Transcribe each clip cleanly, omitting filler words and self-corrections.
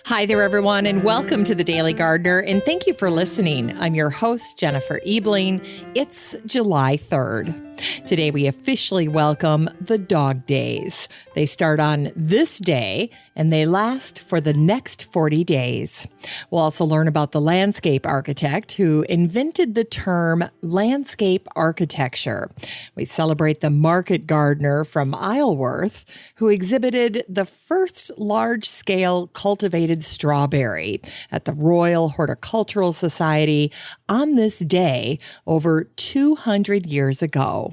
Hi there, everyone, and welcome to The Daily Gardener, and thank you for listening. I'm your host, Jennifer Ebling. It's July 3rd. Today, we officially welcome the Dog Days. They start on this day, and they last for the next 40 days. We'll also learn about the landscape architect who invented the term landscape architecture. We celebrate the market gardener from Isleworth who exhibited the first large-scale cultivated strawberry at the Royal Horticultural Society on this day over 200 years ago.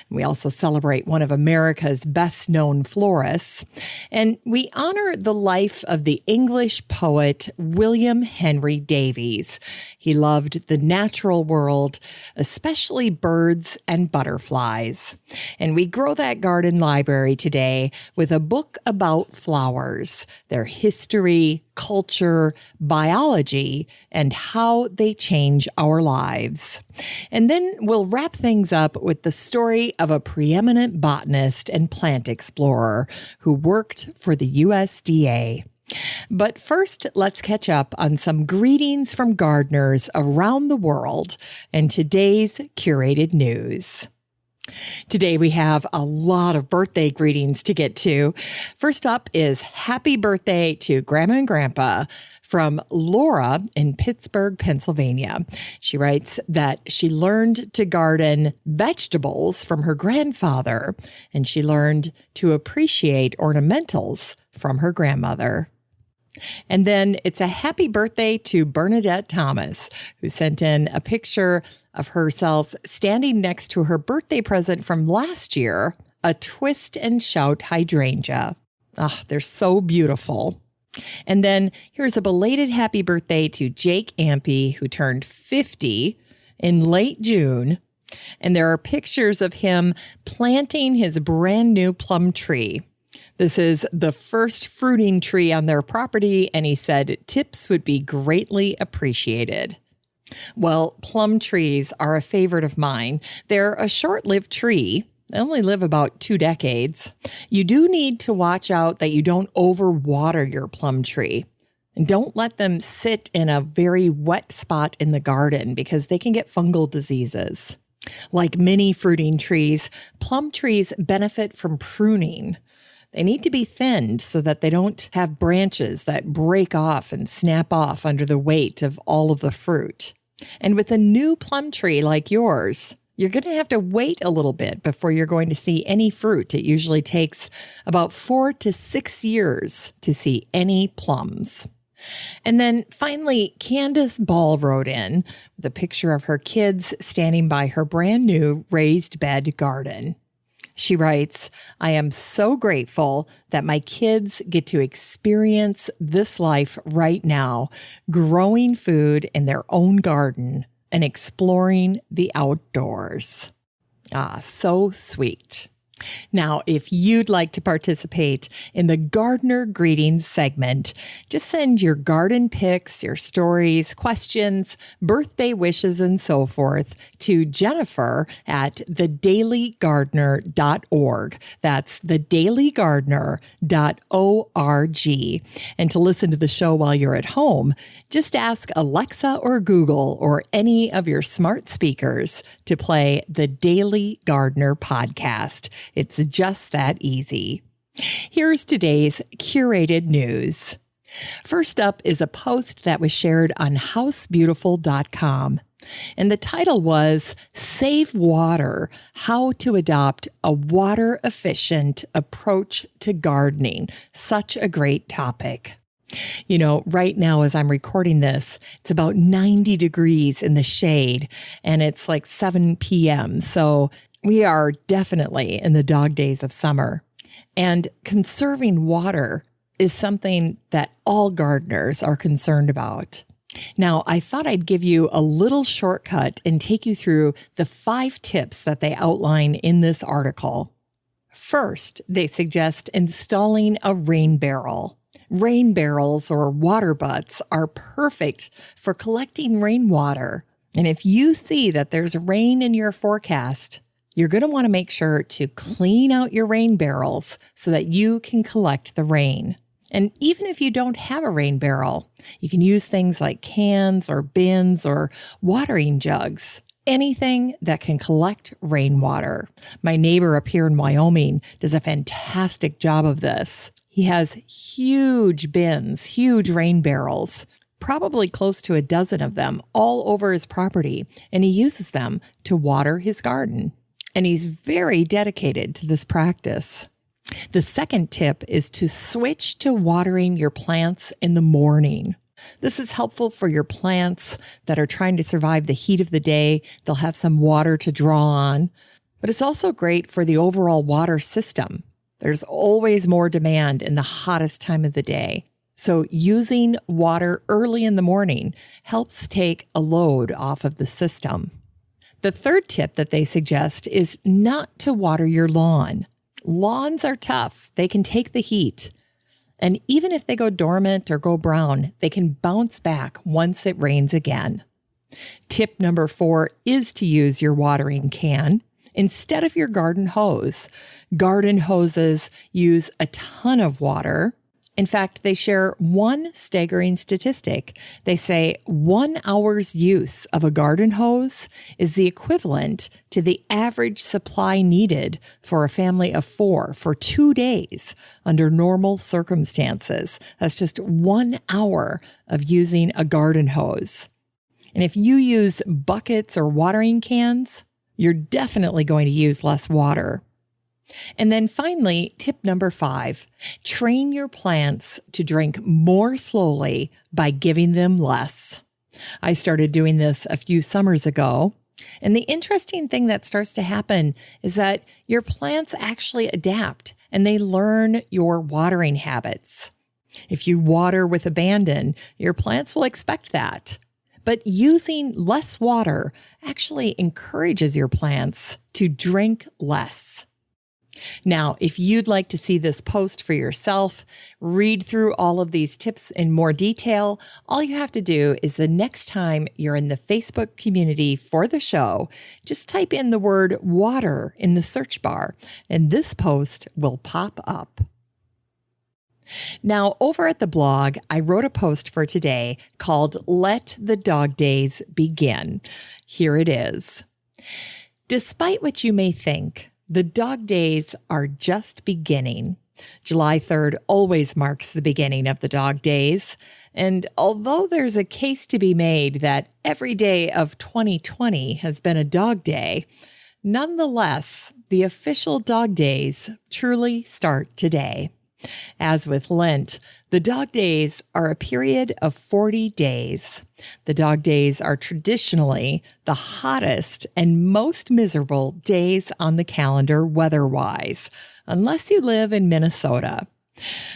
We also celebrate one of America's best-known florists, and we honor the life of the English poet William Henry Davies. He loved the natural world, especially birds and butterflies. And we grow that garden library today with a book about flowers, their history, culture, biology, and how they change our lives. And then we'll wrap things up with the story of a preeminent botanist and plant explorer who worked for the USDA. But first, let's catch up on some greetings from gardeners around the world and today's curated news. Today, we have a lot of birthday greetings to get to. First up is happy birthday to Grandma and Grandpa from Laura in Pittsburgh, Pennsylvania. She writes that she learned to garden vegetables from her grandfather, and she learned to appreciate ornamentals from her grandmother. And then it's a happy birthday to Bernadette Thomas, who sent in a picture of herself standing next to her birthday present from last year, a twist and shout hydrangea. They're so beautiful. And then here's a belated happy birthday to Jake Ampey, who turned 50 in late June. And there are pictures of him planting his brand new plum tree. This is the first fruiting tree on their property, and he said tips would be greatly appreciated. Well, plum trees are a favorite of mine. They're a short-lived tree. They only live about 2 decades. You do need to watch out that you don't overwater your plum tree. And don't let them sit in a very wet spot in the garden because they can get fungal diseases. Like many fruiting trees, plum trees benefit from pruning. They need to be thinned so that they don't have branches that break off and snap off under the weight of all of the fruit. And with a new plum tree like yours, you're going to have to wait a little bit before you're going to see any fruit. It usually takes about 4 to 6 years to see any plums. And then finally, Candace Ball wrote in with a picture of her kids standing by her brand new raised bed garden. She writes, I am so grateful that my kids get to experience this life right now, growing food in their own garden and exploring the outdoors. So sweet. Now, if you'd like to participate in the Gardener Greetings segment, just send your garden pics, your stories, questions, birthday wishes, and so forth to Jennifer at thedailygardener.org. That's thedailygardener.org. And to listen to the show while you're at home, just ask Alexa or Google or any of your smart speakers to play the Daily Gardener podcast. It's just that easy. Here's today's curated news. First up is a post that was shared on housebeautiful.com. And the title was Save Water, How to Adopt a Water-Efficient Approach to Gardening. Such a great topic. You know, right now as I'm recording this, it's about 90 degrees in the shade and it's like 7 p.m. So we are definitely in the dog days of summer. And conserving water is something that all gardeners are concerned about. Now, I thought I'd give you a little shortcut and take you through the 5 tips that they outline in this article. First, they suggest installing a rain barrel. Rain barrels or water butts are perfect for collecting rainwater. And if you see that there's rain in your forecast, you're going to want to make sure to clean out your rain barrels so that you can collect the rain. And even if you don't have a rain barrel, you can use things like cans or bins or watering jugs. Anything that can collect rainwater. My neighbor up here in Wyoming does a fantastic job of this. He has huge bins, huge rain barrels, probably close to a dozen of them all over his property, and he uses them to water his garden. And he's very dedicated to this practice. The second tip is to switch to watering your plants in the morning. This is helpful for your plants that are trying to survive the heat of the day. They'll have some water to draw on, but it's also great for the overall water system. There's always more demand in the hottest time of the day. So using water early in the morning helps take a load off of the system. The third tip that they suggest is not to water your lawn. Lawns are tough. They can take the heat. And even if they go dormant or go brown, they can bounce back once it rains again. Tip number 4 is to use your watering can instead of your garden hose. Garden hoses use a ton of water. In fact, they share one staggering statistic. They say 1 hour's use of a garden hose is the equivalent to the average supply needed for a family of 4 for 2 days under normal circumstances. That's just 1 hour of using a garden hose. And if you use buckets or watering cans, you're definitely going to use less water. And then finally, tip number 5, train your plants to drink more slowly by giving them less. I started doing this a few summers ago. And the interesting thing that starts to happen is that your plants actually adapt and they learn your watering habits. If you water with abandon, your plants will expect that. But using less water actually encourages your plants to drink less. Now, if you'd like to see this post for yourself, read through all of these tips in more detail, all you have to do is the next time you're in the Facebook community for the show, just type in the word water in the search bar, and this post will pop up. Now, over at the blog, I wrote a post for today called Let the Dog Days Begin. Here it is. Despite what you may think, the dog days are just beginning. July 3rd always marks the beginning of the dog days. And although there's a case to be made that every day of 2020 has been a dog day, nonetheless, the official dog days truly start today. As with Lent, the dog days are a period of 40 days. The dog days are traditionally the hottest and most miserable days on the calendar weather-wise, unless you live in Minnesota.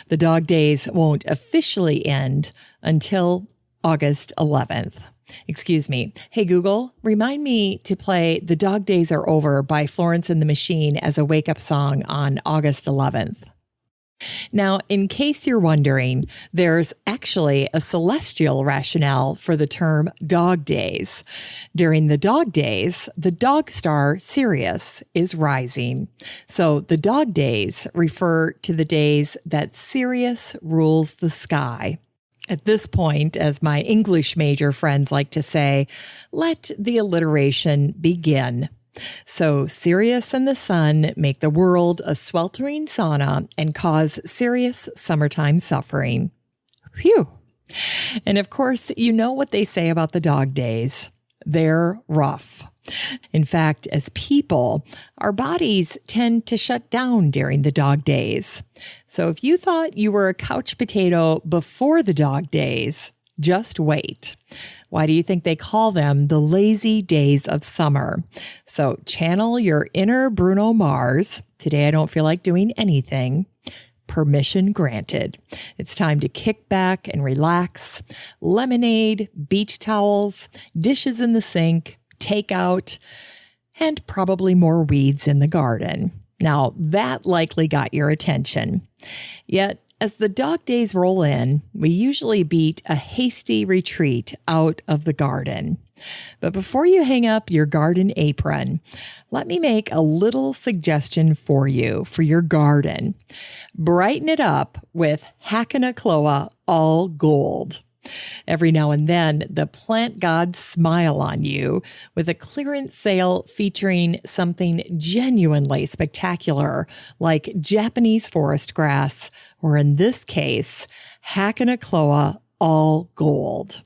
The dog days won't officially end until August 11th. Excuse me. Hey, Google, remind me to play The Dog Days Are Over by Florence and the Machine as a wake-up song on August 11th. Now, in case you're wondering, there's actually a celestial rationale for the term dog days. During the dog days, the dog star Sirius is rising. So the dog days refer to the days that Sirius rules the sky. At this point, as my English major friends like to say, let the alliteration begin. So Sirius and the sun make the world a sweltering sauna and cause serious summertime suffering. Phew. And of course, you know what they say about the dog days. They're rough. In fact, as people, our bodies tend to shut down during the dog days. So if you thought you were a couch potato before the dog days, just wait. Why do you think they call them the lazy days of summer? So channel your inner Bruno Mars. Today I don't feel like doing anything. Permission granted. It's time to kick back and relax. Lemonade, beach towels, dishes in the sink, takeout, and probably more weeds in the garden. Now that likely got your attention. Yet, as the dog days roll in, we usually beat a hasty retreat out of the garden. But before you hang up your garden apron, let me make a little suggestion for you for your garden. Brighten it up with Hakanakloa All Gold. Every now and then, the plant gods smile on you with a clearance sale featuring something genuinely spectacular, like Japanese forest grass, or in this case, Hakanakloa All Gold.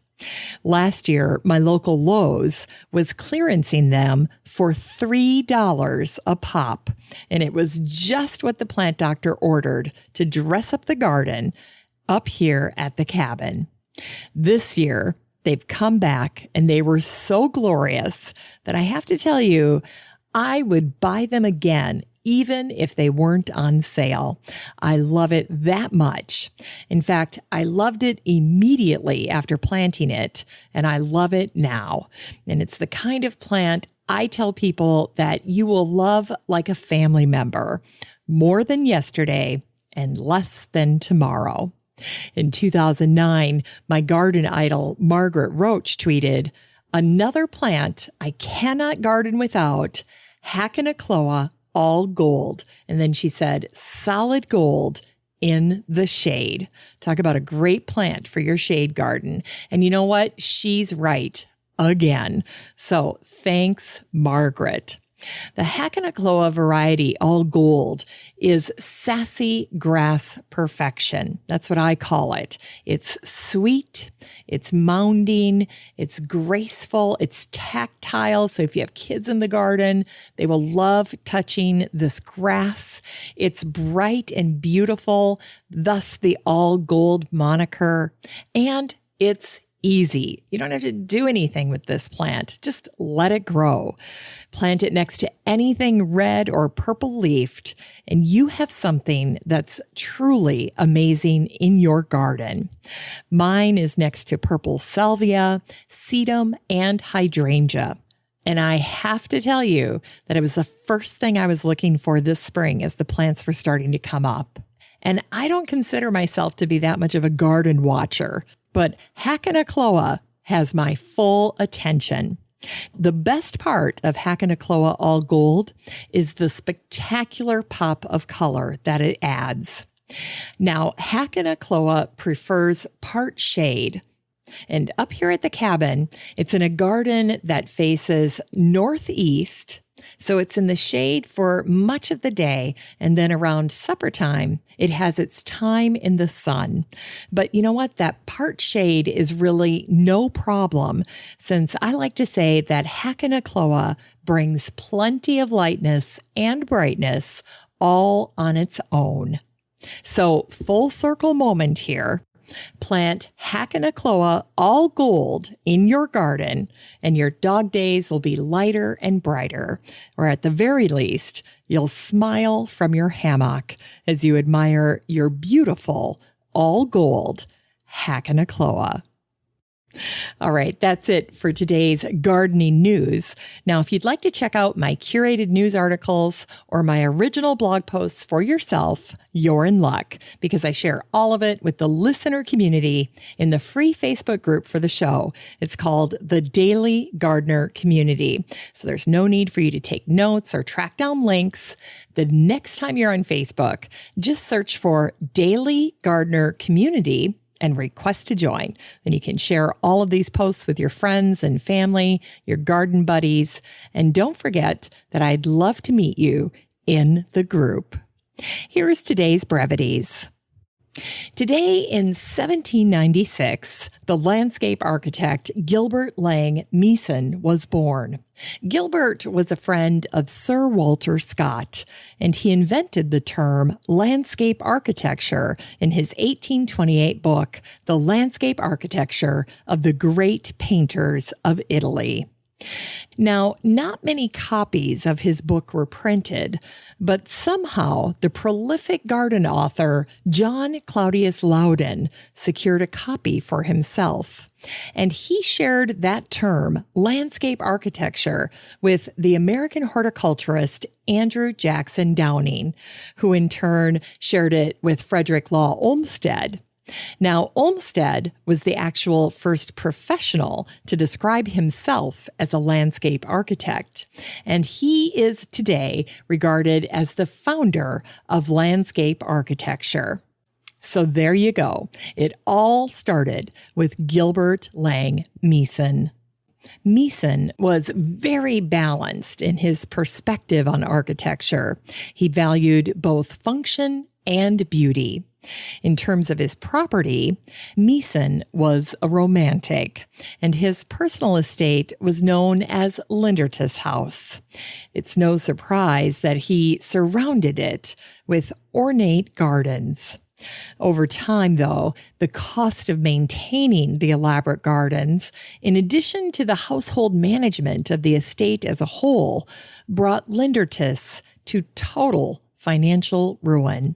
Last year, my local Lowe's was clearancing them for $3 a pop, and it was just what the plant doctor ordered to dress up the garden up here at the cabin. This year, they've come back and they were so glorious that I have to tell you, I would buy them again, even if they weren't on sale. I love it that much. In fact, I loved it immediately after planting it, and I love it now. And it's the kind of plant I tell people that you will love like a family member, more than yesterday and less than tomorrow. In 2009, my garden idol, Margaret Roach, tweeted, "Another plant I cannot garden without, Hakanakloa All Gold." And then she said, "Solid gold in the shade." Talk about a great plant for your shade garden. And you know what? She's right again. So thanks, Margaret. The Hakanakloa variety All Gold is sassy grass perfection. That's what I call it. It's sweet, it's mounding, it's graceful, it's tactile. So if you have kids in the garden, they will love touching this grass. It's bright and beautiful, thus the All Gold moniker. And it's easy. You don't have to do anything with this plant. Just let it grow. Plant it next to anything red or purple leafed, and you have something that's truly amazing in your garden. Mine is next to purple salvia, sedum, and hydrangea. And I have to tell you that it was the first thing I was looking for this spring as the plants were starting to come up. And I don't consider myself to be that much of a garden watcher, but Hakanakloa has my full attention. The best part of Hakanakloa All Gold is the spectacular pop of color that it adds. Now, Hakanakloa prefers part shade. And up here at the cabin, it's in a garden that faces northeast. So it's in the shade for much of the day, and then around supper time, it has its time in the sun. But you know what? That part shade is really no problem, since I like to say that Hakanakloa brings plenty of lightness and brightness all on its own. So full circle moment here. Plant Hakanakloa All Gold in your garden, and your dog days will be lighter and brighter, or at the very least, you'll smile from your hammock as you admire your beautiful all gold Hakanakloa. All right, that's it for today's gardening news. Now, if you'd like to check out my curated news articles or my original blog posts for yourself, you're in luck, because I share all of it with the listener community in the free Facebook group for the show. It's called the Daily Gardener Community. So there's no need for you to take notes or track down links. The next time you're on Facebook, just search for Daily Gardener Community and request to join. Then you can share all of these posts with your friends and family, your garden buddies. And don't forget that I'd love to meet you in the group. Here's today's brevities. Today in 1796, the landscape architect Gilbert Laing Meason was born. Gilbert was a friend of Sir Walter Scott, and he invented the term landscape architecture in his 1828 book, The Landscape Architecture of the Great Painters of Italy. Now, not many copies of his book were printed, but somehow the prolific garden author John Claudius Loudon secured a copy for himself. And he shared that term, landscape architecture, with the American horticulturist Andrew Jackson Downing, who in turn shared it with Frederick Law Olmsted. Now, Olmsted was the actual first professional to describe himself as a landscape architect, and he is today regarded as the founder of landscape architecture. So there you go. It all started with Gilbert Laing Meason. Meason was very balanced in his perspective on architecture. He valued both function and beauty. In terms of his property, Meason was a romantic, and his personal estate was known as Lambertus House. It's no surprise that he surrounded it with ornate gardens. Over time, though, the cost of maintaining the elaborate gardens, in addition to the household management of the estate as a whole, brought Lambertus to total financial ruin.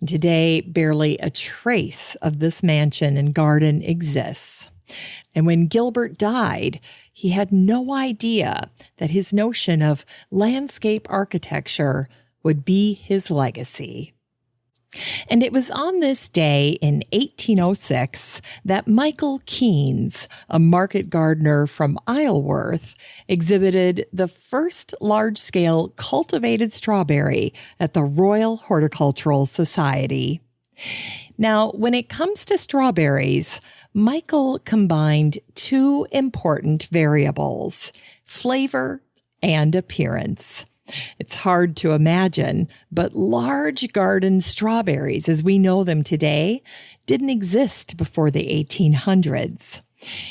Today, barely a trace of this mansion and garden exists. And when Gilbert died, he had no idea that his notion of landscape architecture would be his legacy. And it was on this day in 1806 that Michael Keynes, a market gardener from Isleworth, exhibited the first large-scale cultivated strawberry at the Royal Horticultural Society. Now, when it comes to strawberries, Michael combined two important variables: flavor and appearance. It's hard to imagine, but large garden strawberries as we know them today didn't exist before the 1800s.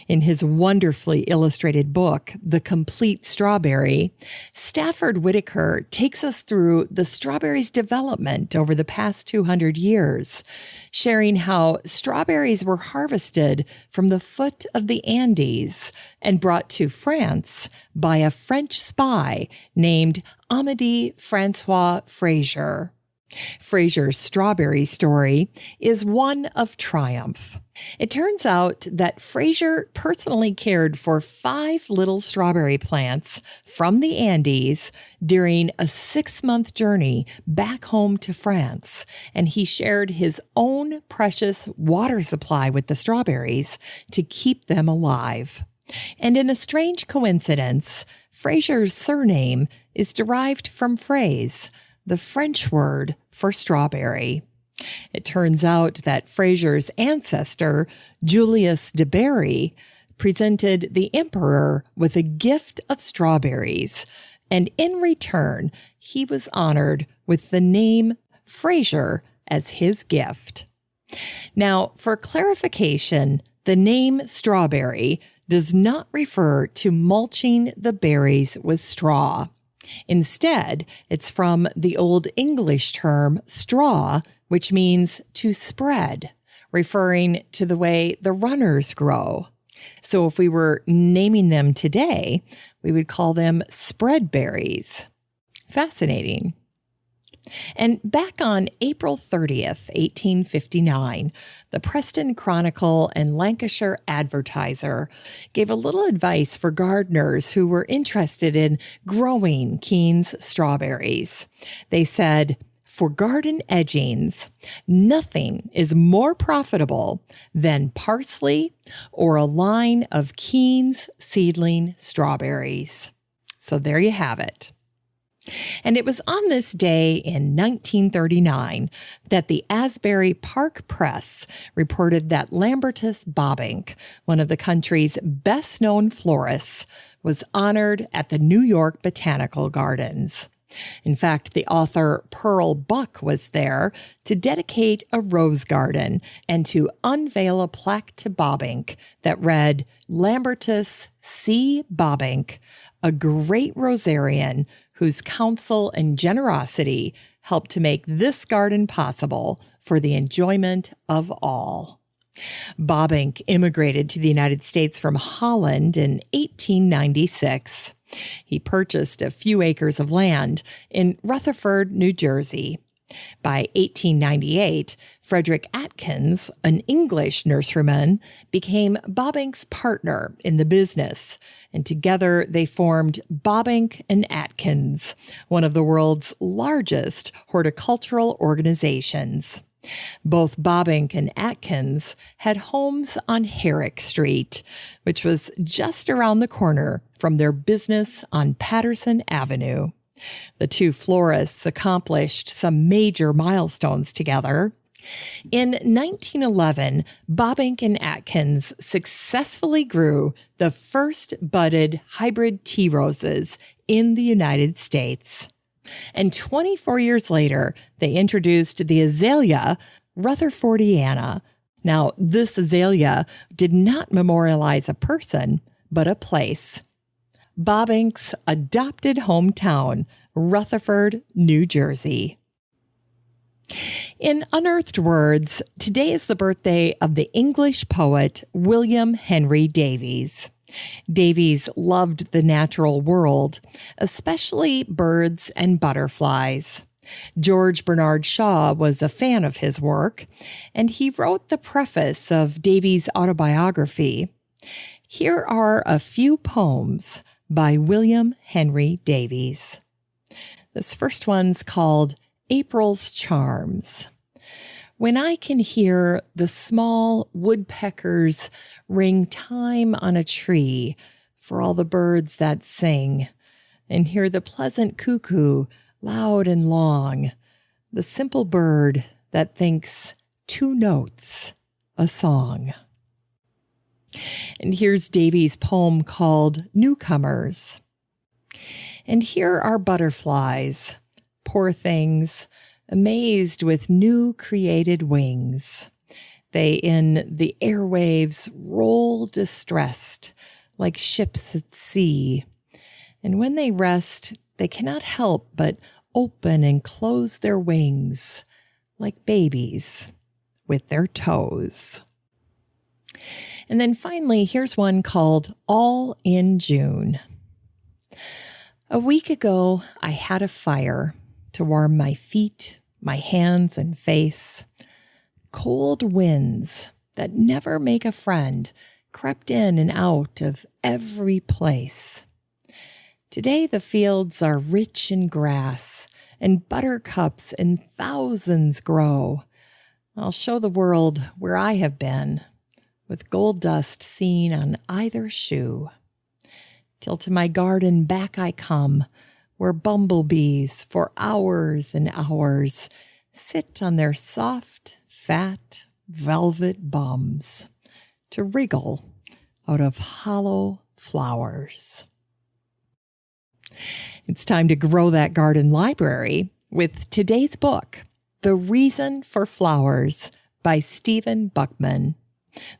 In his wonderfully illustrated book, The Complete Strawberry, Stafford Whitaker takes us through the strawberry's development over the past 200 years, sharing how strawberries were harvested from the foot of the Andes and brought to France by a French spy named Amédée Francois Fraser. Fraser's strawberry story is one of triumph. It turns out that Fraser personally cared for 5 little strawberry plants from the Andes during a 6-month journey back home to France, and he shared his own precious water supply with the strawberries to keep them alive. And in a strange coincidence, Fraser's surname is derived from fraise, the French word for strawberry. It turns out that Fraser's ancestor, Julius de Berry, presented the emperor with a gift of strawberries, and in return, he was honored with the name Fraser as his gift. Now, for clarification, the name strawberry does not refer to mulching the berries with straw. Instead, it's from the Old English term straw, which means to spread, referring to the way the runners grow. So if we were naming them today, we would call them spread berries. Fascinating. And back on April 30th, 1859, the Preston Chronicle and Lancashire Advertiser gave a little advice for gardeners who were interested in growing Keynes strawberries. They said, "For garden edgings, nothing is more profitable than parsley or a line of Keynes seedling strawberries." So there you have it. And it was on this day in 1939 that the Asbury Park Press reported that Lambertus Bobbink, one of the country's best-known florists, was honored at the New York Botanical Gardens. In fact, the author Pearl Buck was there to dedicate a rose garden and to unveil a plaque to Bobbink that read, "Lambertus C. Bobbink, a great rosarian whose counsel and generosity helped to make this garden possible for the enjoyment of all." Bobbink immigrated to the United States from Holland in 1896. He purchased a few acres of land in Rutherford, New Jersey. By 1898, Frederick Atkins, an English nurseryman, became Bobbink's partner in the business, and together they formed Bobbink and Atkins, one of the world's largest horticultural organizations. Both Bobbink and Atkins had homes on Herrick Street, which was just around the corner from their business on Patterson Avenue. The two florists accomplished some major milestones together. In 1911, Bobbink and Atkins successfully grew the first budded hybrid tea roses in the United States. And 24 years later, they introduced the azalea Rutherfordiana. Now, this azalea did not memorialize a person, but a place. Bobbink's adopted hometown, Rutherford, New Jersey. In Unearthed Words, today is the birthday of the English poet William Henry Davies. Davies loved the natural world, especially birds and butterflies. George Bernard Shaw was a fan of his work, and he wrote the preface of Davies' autobiography. Here are a few poems by William Henry Davies. This first one's called April's Charms. When I can hear the small woodpeckers ring time on a tree for all the birds that sing, and hear the pleasant cuckoo loud and long, the simple bird that thinks 2 notes a song. And here's Davies' poem called Newcomers. And here are butterflies, poor things, amazed with new created wings. They in the airwaves roll distressed, like ships at sea. And when they rest, they cannot help but open and close their wings, like babies with their toes. And then finally, here's one called All in June. A week ago, I had a fire to warm my feet, my hands, and face. Cold winds that never make a friend crept in and out of every place. Today the fields are rich in grass, and buttercups in thousands grow. I'll show the world where I have been, with gold dust seen on either shoe. Till to my garden back I come, where bumblebees for hours and hours sit on their soft, fat, velvet bums to wriggle out of hollow flowers. It's time to grow that garden library with today's book, The Reason for Flowers by Stephen Buckman.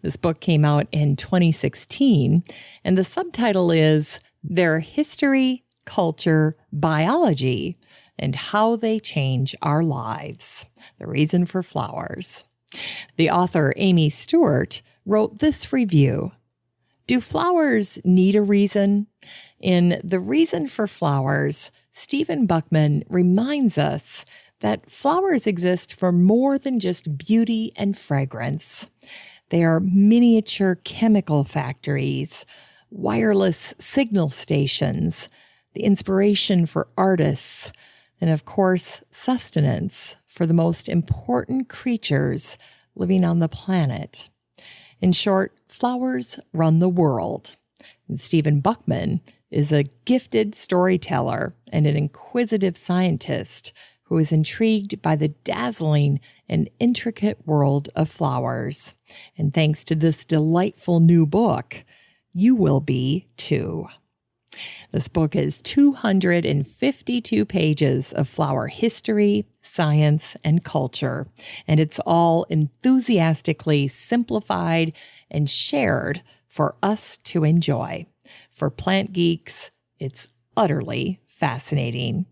This book came out in 2016, and the subtitle is Their History, Culture, Biology, and How They Change Our Lives. The Reason for Flowers. The author, Amy Stewart, wrote this review. Do flowers need a reason? In The Reason for Flowers, Stephen Buckman reminds us that flowers exist for more than just beauty and fragrance. They are miniature chemical factories, wireless signal stations, the inspiration for artists, and of course, sustenance for the most important creatures living on the planet. In short, flowers run the world. And Stephen Buckman is a gifted storyteller and an inquisitive scientist who is intrigued by the dazzling and intricate world of flowers. And thanks to this delightful new book, you will be too. This book is 252 pages of flower history, science, and culture, and it's all enthusiastically simplified and shared for us to enjoy. For plant geeks, it's utterly fascinating.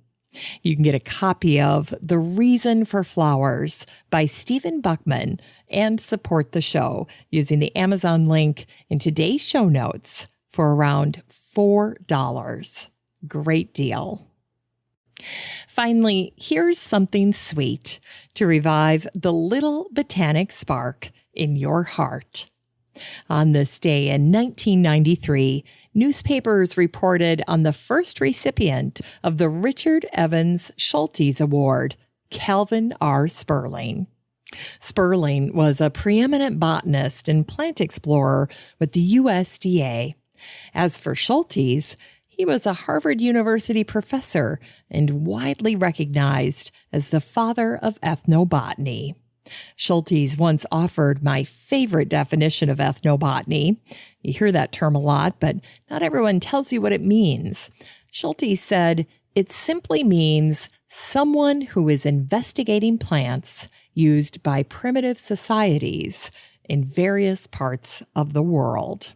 You can get a copy of The Reason for Flowers by Stephen Buckman and support the show using the Amazon link in today's show notes for around $4. Great deal. Finally, here's something sweet to revive the little botanic spark in your heart. On this day in 1993, newspapers reported on the first recipient of the Richard Evans Schultes Award, Calvin R. Sperling. Sperling was a preeminent botanist and plant explorer with the USDA. As for Schultes, he was a Harvard University professor and widely recognized as the father of ethnobotany. Schultes once offered my favorite definition of ethnobotany. You hear that term a lot, but not everyone tells you what it means. Schultes said, "It simply means someone who is investigating plants used by primitive societies in various parts of the world."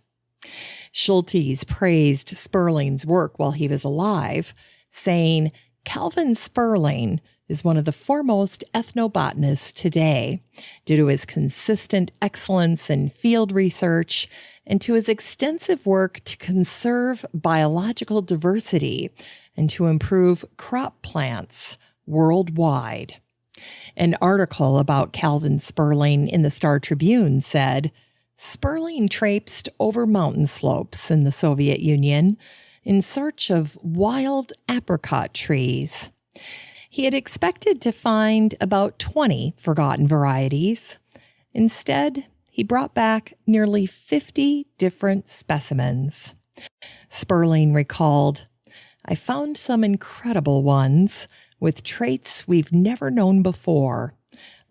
Schultes praised Sperling's work while he was alive, saying, "Calvin Sperling is one of the foremost ethnobotanists today due to his consistent excellence in field research and to his extensive work to conserve biological diversity and to improve crop plants worldwide." An article about Calvin Sperling in the Star Tribune said, "Sperling traipsed over mountain slopes in the Soviet Union in search of wild apricot trees. He had expected to find about 20 forgotten varieties. Instead, he brought back nearly 50 different specimens." Sperling recalled, "I found some incredible ones with traits we've never known before,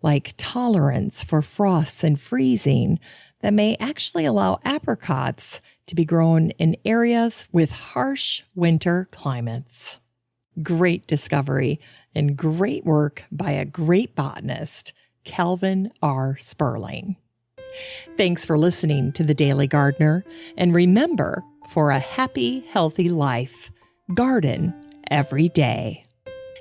like tolerance for frosts and freezing that may actually allow apricots to be grown in areas with harsh winter climates." Great discovery and great work by a great botanist, Calvin R. Sperling. Thanks for listening to The Daily Gardener, and remember, for a happy, healthy life, garden every day.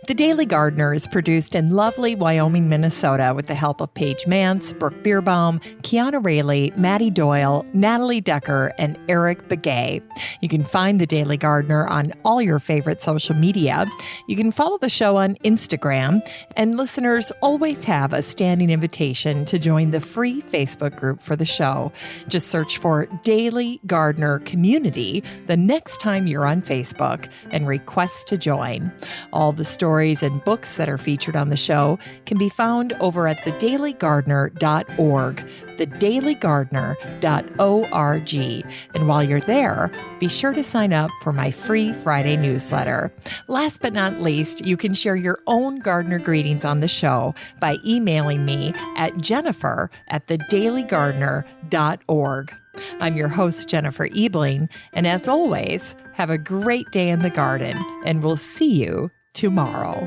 The Daily Gardener is produced in lovely Wyoming, Minnesota with the help of Paige Mance, Brooke Bierbaum, Kiana Rayleigh, Maddie Doyle, Natalie Decker, and Eric Begay. You can find The Daily Gardener on all your favorite social media. You can follow the show on Instagram, and listeners always have a standing invitation to join the free Facebook group for the show. Just search for Daily Gardener Community the next time you're on Facebook and request to join. All the stories and books that are featured on the show can be found over at thedailygardener.org, thedailygardener.org. And while you're there, be sure to sign up for my free Friday newsletter. Last but not least, you can share your own gardener greetings on the show by emailing me at jennifer@thedailygardener.org. I'm your host, Jennifer Ebling, and as always, have a great day in the garden, and we'll see you tomorrow.